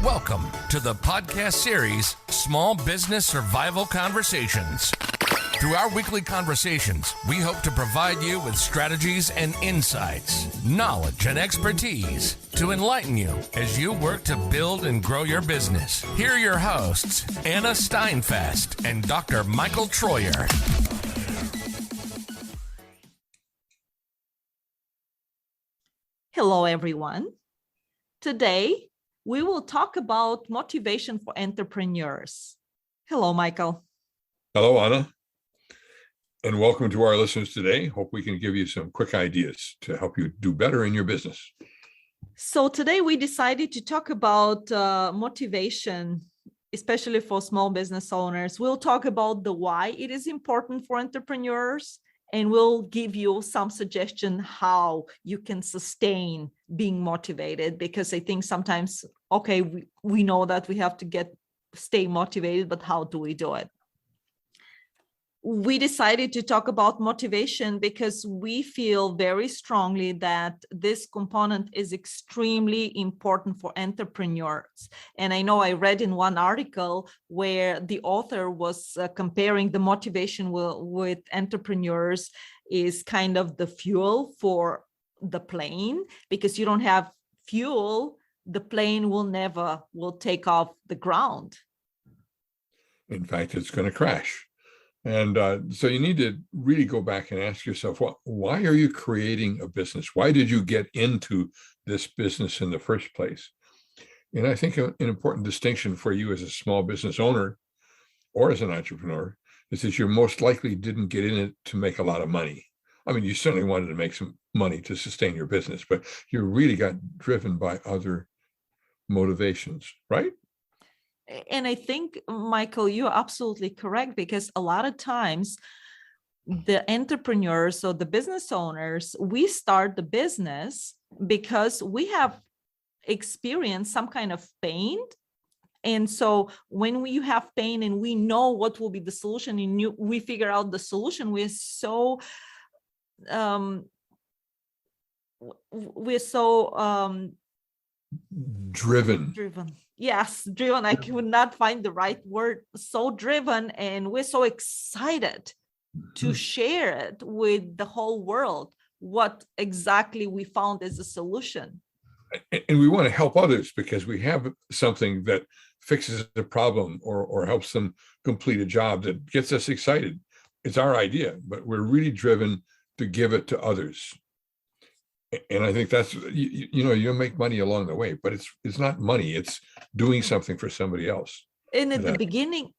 Welcome to the podcast series, Small Business Survival Conversations. Through our weekly conversations, we hope to provide you with strategies and insights, knowledge and expertise to enlighten you as you work to build and grow your business. Here are your hosts, Anna Steinfest and Dr. Michael Troyer. Hello, everyone. Today, we will talk about motivation for entrepreneurs. Hello, Michael. Hello, Anna. And welcome to our listeners today. Hope we can give you some quick ideas to help you do better in your business. So today we decided to talk about motivation, especially for small business owners. We'll talk about the why it is important for entrepreneurs, and we'll give you some suggestion how you can sustain being motivated, because I think sometimes, we know that we have to stay motivated, but how do we do it? We decided to talk about motivation because we feel very strongly that this component is extremely important for entrepreneurs. And I know I read in one article where the author was comparing the motivation with entrepreneurs is kind of the fuel for the plane, because you don't have fuel, the plane will take off the ground. In fact, it's going to crash. And so you need to really go back and ask yourself, why are you creating a business? Why did you get into this business in the first place? And I think an important distinction for you as a small business owner or as an entrepreneur is that you most likely didn't get in it to make a lot of money. I mean, you certainly wanted to make some money to sustain your business, but you really got driven by other motivations, right? And I think, Michael, you're absolutely correct, because a lot of times the entrepreneurs or the business owners, we start the business because we have experienced some kind of pain. And so when you have pain and we know what will be the solution, and we figure out the solution, we're so driven. Yes, driven. I could not find the right word. So driven, and we're so excited to share it with the whole world, what exactly we found as a solution. And we want to help others because we have something that fixes a problem or helps them complete a job that gets us excited. It's our idea, but we're really driven to give it to others. And I think that's, you make money along the way, but it's not money, it's doing something for somebody else. And in the beginning,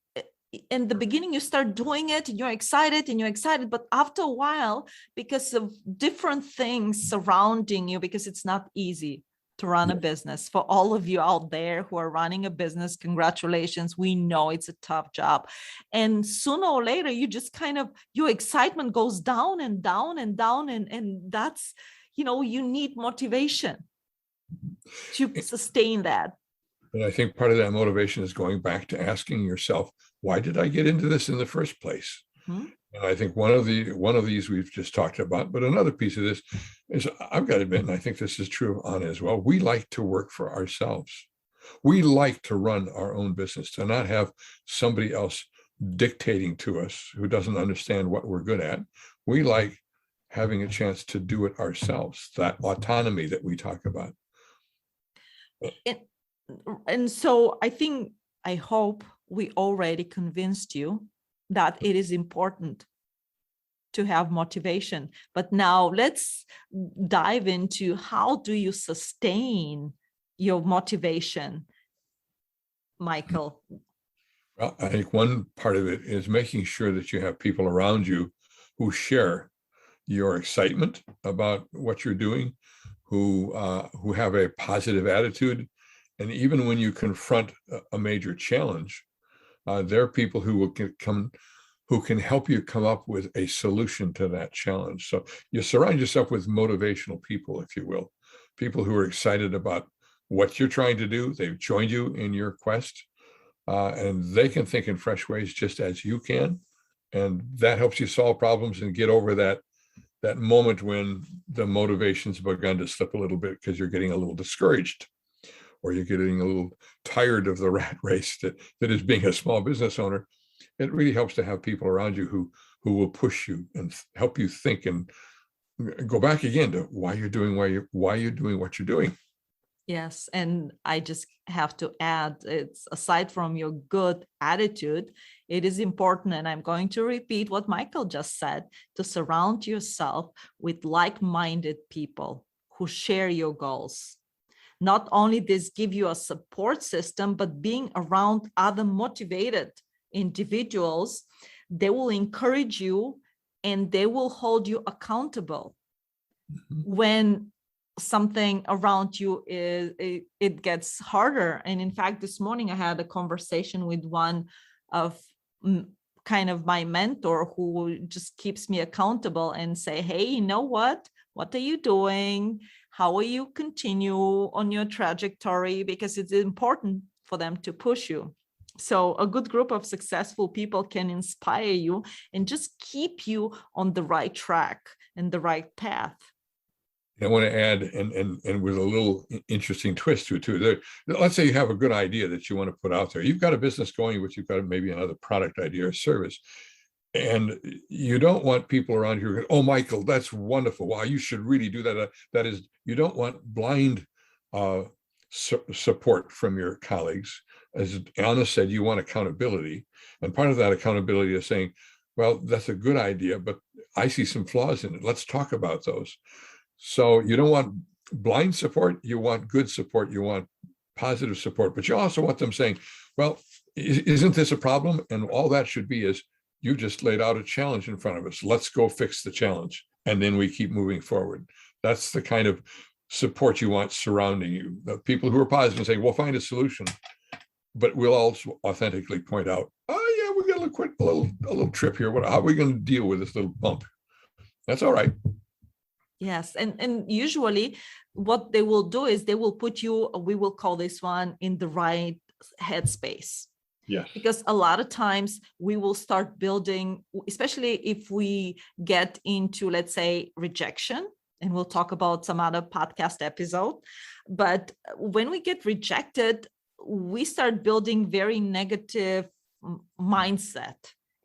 you start doing it and you're excited, but after a while, because of different things surrounding you, because it's not easy to run a business. For all of you out there who are running a business, congratulations. We know it's a tough job. And sooner or later, you just your excitement goes down and down and down. And that's, you need motivation to sustain that. And I think part of that motivation is going back to asking yourself, why did I get into this in the first place? Mm-hmm. And I think one of these we've just talked about, but another piece of this is, I've got to admit, and I think this is true of Anna as well, we like to work for ourselves. We like to run our own business, to not have somebody else dictating to us who doesn't understand what we're good at. We like having a chance to do it ourselves, that autonomy that we talk about. And so I hope we already convinced you that it is important to have motivation. But now let's dive into, how do you sustain your motivation, Michael? Well, I think one part of it is making sure that you have people around you who share your excitement about what you're doing, who have a positive attitude. And even when you confront a major challenge, there are people who can help you come up with a solution to that challenge. So you surround yourself with motivational people, if you will, people who are excited about what you're trying to do. They've joined you in your quest, and they can think in fresh ways just as you can. And that helps you solve problems and get over that moment when the motivation's begun to slip a little bit because you're getting a little discouraged. or you're getting a little tired of the rat race that is being a small business owner, it really helps to have people around you who will push you and help you think and go back again to why you're doing what you're doing. Yes, and I just have to add, it's aside from your good attitude, it is important, and I'm going to repeat what Michael just said, to surround yourself with like-minded people who share your goals. Not only this give you a support system, but being around other motivated individuals, they will encourage you and they will hold you accountable. When something around you it gets harder. And in fact, this morning I had a conversation with one of kind of my mentor who just keeps me accountable and say, hey, you know what are you doing? How will you continue on your trajectory? Because it's important for them to push you. So a good group of successful people can inspire you and just keep you on the right track and the right path. I want to add, and with a little interesting twist to it too. Let's say you have a good idea that you want to put out there. You've got a business going, but you've got maybe another product idea or service. And you don't want people around you going, oh, Michael, that's wonderful. Wow, you should really do that. That is, you don't want blind support from your colleagues. As Anna said, you want accountability. And part of that accountability is saying, well, that's a good idea, but I see some flaws in it. Let's talk about those. So you don't want blind support, you want good support, you want positive support, but you also want them saying, well, isn't this a problem? And all that should be is, you just laid out a challenge in front of us. Let's go fix the challenge. And then we keep moving forward. That's the kind of support you want surrounding you. The people who are positive and saying, we'll find a solution, but we'll also authentically point out, oh yeah, we got a little trip here. How are we going to deal with this little bump? That's all right. Yes, and usually what they will do is they will put you, we will call this one, in the right headspace. Yes. Because a lot of times we will start building, especially if we get into, let's say, rejection, and we'll talk about some other podcast episode. But when we get rejected, we start building very negative mindset,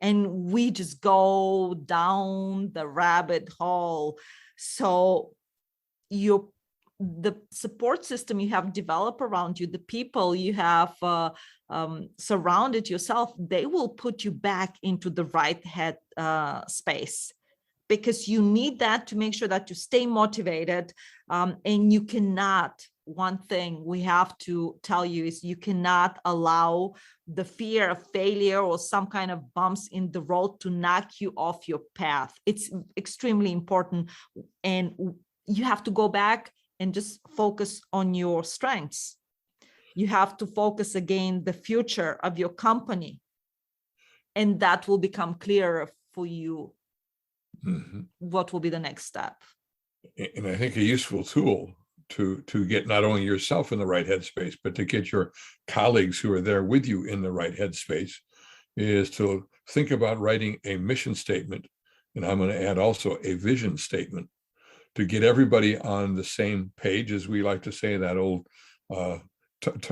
and we just go down the rabbit hole. So the support system you have developed around you, the people you have surrounded yourself, they will put you back into the right head space, because you need that to make sure that you stay motivated. And you cannot, one thing we have to tell you is, you cannot allow the fear of failure or some kind of bumps in the road to knock you off your path. It's extremely important. And you have to go back and just focus on your strengths. You have to focus again the future of your company, and that will become clearer for you. What will be the next step? And I think a useful tool to get not only yourself in the right headspace, but to get your colleagues who are there with you in the right headspace, is to think about writing a mission statement. And I'm going to add also a vision statement, to get everybody on the same page, as we like to say, that old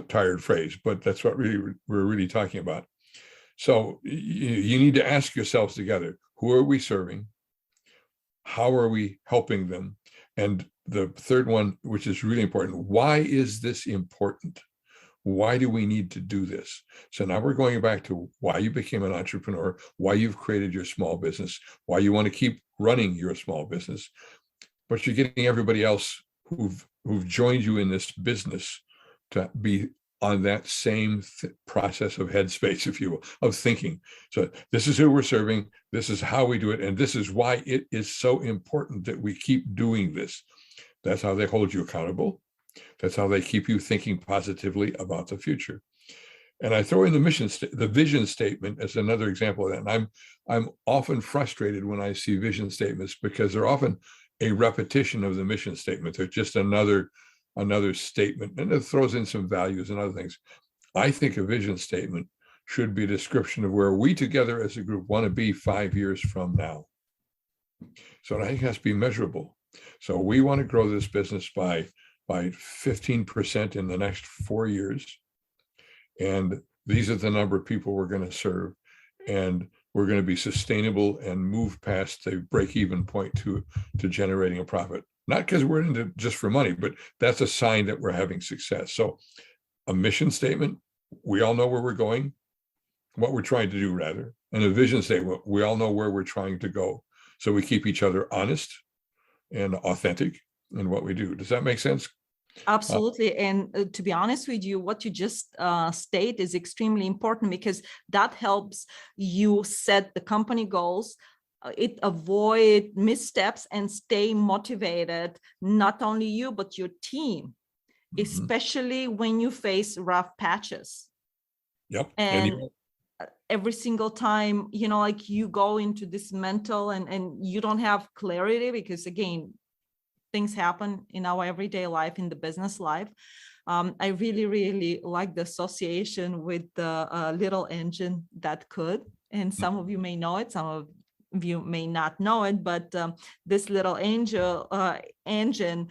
tired phrase, but that's what we're really talking about. So you need to ask yourselves together, who are we serving? How are we helping them? And the third one, which is really important, why is this important? Why do we need to do this? So now we're going back to why you became an entrepreneur, why you've created your small business, why you want to keep running your small business. But you're getting everybody else who've joined you in this business to be on that same process of headspace, if you will, of thinking. So this is who we're serving, this is how we do it, and this is why it is so important that we keep doing this. That's how they hold you accountable. That's how they keep you thinking positively about the future. And I throw in the vision statement as another example of that. And I'm often frustrated when I see vision statements, because they're often a repetition of the mission statement. They're just another statement, and it throws in some values and other things. I think a vision statement should be a description of where we together as a group want to be 5 years from now. So I think it has to be measurable. So we want to grow this business by by 15% in the next 4 years. And these are the number of people we're going to serve. And we're going to be sustainable and move past the break-even point to generating a profit. Not because we're in it just for money, but that's a sign that we're having success. So a mission statement, we all know where we're going, what we're trying to do rather, and a vision statement, we all know where we're trying to go. So we keep each other honest and authentic in what we do. Does that make sense? Absolutely. And to be honest with you, what you just state is extremely important, because that helps you set the company goals. It avoid missteps and stay motivated, not only you, but your team, especially when you face rough patches. Yep. And every single time, like you go into this mental and you don't have clarity, because again, things happen in our everyday life, in the business life. I really, really like the association with the little engine that could, and some of you may know it, some of you may not know it, but this little engine,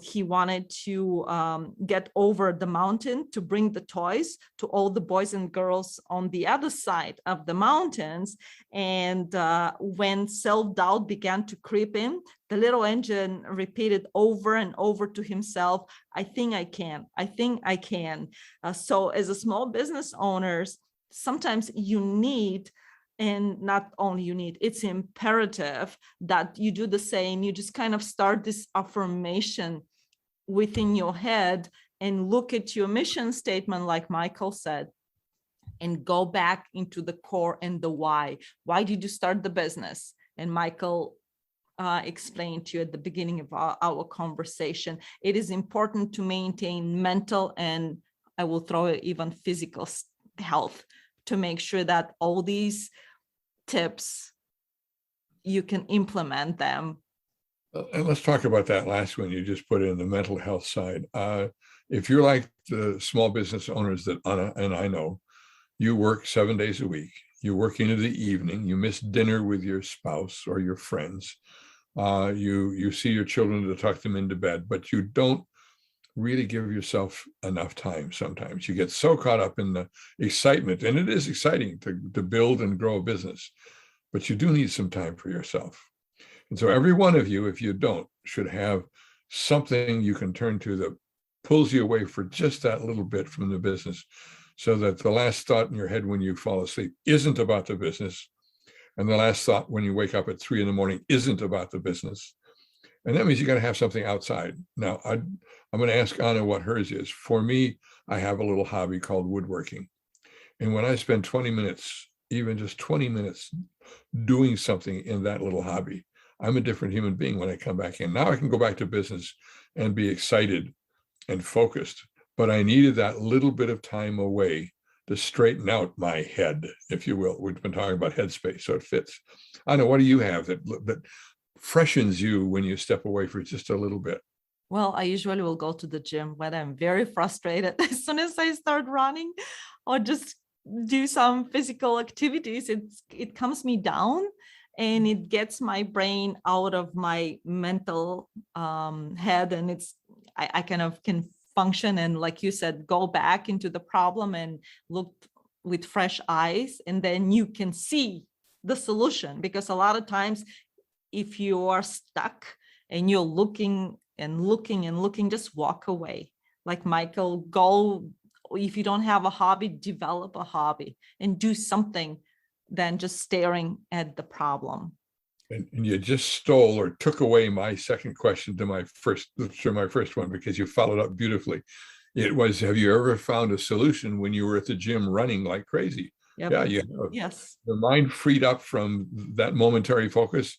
he wanted to get over the mountain to bring the toys to all the boys and girls on the other side of the mountains. And when self-doubt began to creep in, the little engine repeated over and over to himself, I think I can, I think I can. So as a small business owners, sometimes you need, and not only you need, it's imperative that you do the same. You just kind of start this affirmation within your head and look at your mission statement, like Michael said, and go back into the core and the why. Why did you start the business? And Michael explained to you at the beginning of our conversation, it is important to maintain mental, and I will throw it, even physical health, to make sure that all these tips, you can implement them. And let's talk about that last one you just put in, the mental health side. If you're like the small business owners that Anna and I know, you work 7 days a week, you work into the evening, you miss dinner with your spouse or your friends, you see your children to tuck them into bed, but you don't really give yourself enough time. Sometimes you get so caught up in the excitement, and it is exciting to build and grow a business, but you do need some time for yourself. And so every one of you, if you don't, should have something you can turn to that pulls you away for just that little bit from the business, so that the last thought in your head when you fall asleep isn't about the business, and the last thought when you wake up at 3 a.m. isn't about the business. And that means you got to have something outside. Now, I'm going to ask Anna what hers is. For me, I have a little hobby called woodworking. And when I spend 20 minutes, even just 20 minutes doing something in that little hobby, I'm a different human being when I come back in. Now I can go back to business and be excited and focused. But I needed that little bit of time away to straighten out my head, if you will. We've been talking about headspace, so it fits. Anna, what do you have that freshens you when you step away for just a little bit? Well, I usually will go to the gym when I'm very frustrated. As soon as I start running or just do some physical activities, it calms me down and it gets my brain out of my mental head, and I kind of can function and, like you said, go back into the problem and look with fresh eyes, and then you can see the solution. Because a lot of times, if you are stuck and you're looking and looking and looking, just walk away. Like Michael, go. If you don't have a hobby, develop a hobby and do something than just staring at the problem. And you just stole or took away my second question to my first one, because you followed up beautifully. It was, have you ever found a solution when you were at the gym running like crazy? Yep. Yeah, you have. Yes. The mind freed up from that momentary focus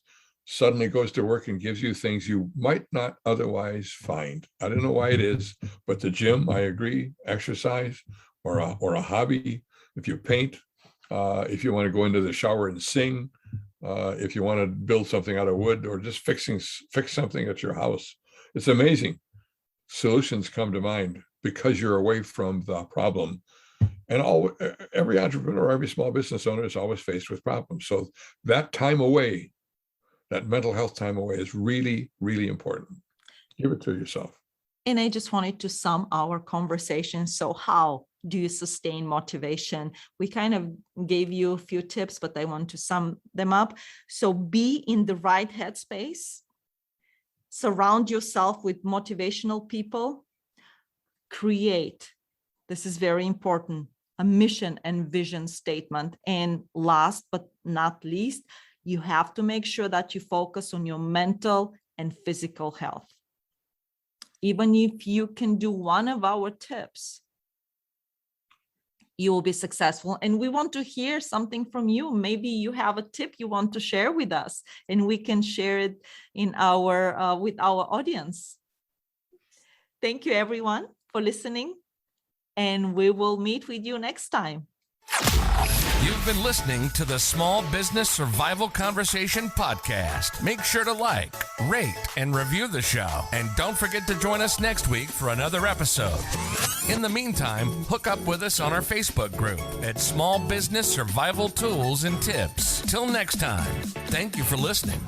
suddenly goes to work and gives you things you might not otherwise find. I don't know why it is, but the gym, I agree, exercise or a hobby, if you paint, if you want to go into the shower and sing, if you want to build something out of wood, or just fix something at your house. It's amazing. Solutions come to mind because you're away from the problem. And every entrepreneur, every small business owner is always faced with problems. So that time away, that mental health time away, is really, really important. Give it to yourself. And I just wanted to sum our conversation. So how do you sustain motivation? We kind of gave you a few tips, but I want to sum them up. So be in the right headspace. Surround yourself with motivational people. Create, this is very important, a mission and vision statement. And last but not least, you have to make sure that you focus on your mental and physical health. Even if you can do one of our tips, you will be successful. And we want to hear something from you. Maybe you have a tip you want to share with us, and we can share it in our with our audience. Thank you, everyone, for listening, and we will meet with you next time. You've been listening to the Small Business Survival Conversation podcast. Make sure to like, rate, and review the show. And don't forget to join us next week for another episode. In the meantime, hook up with us on our Facebook group at Small Business Survival Tools and Tips. Till next time, thank you for listening.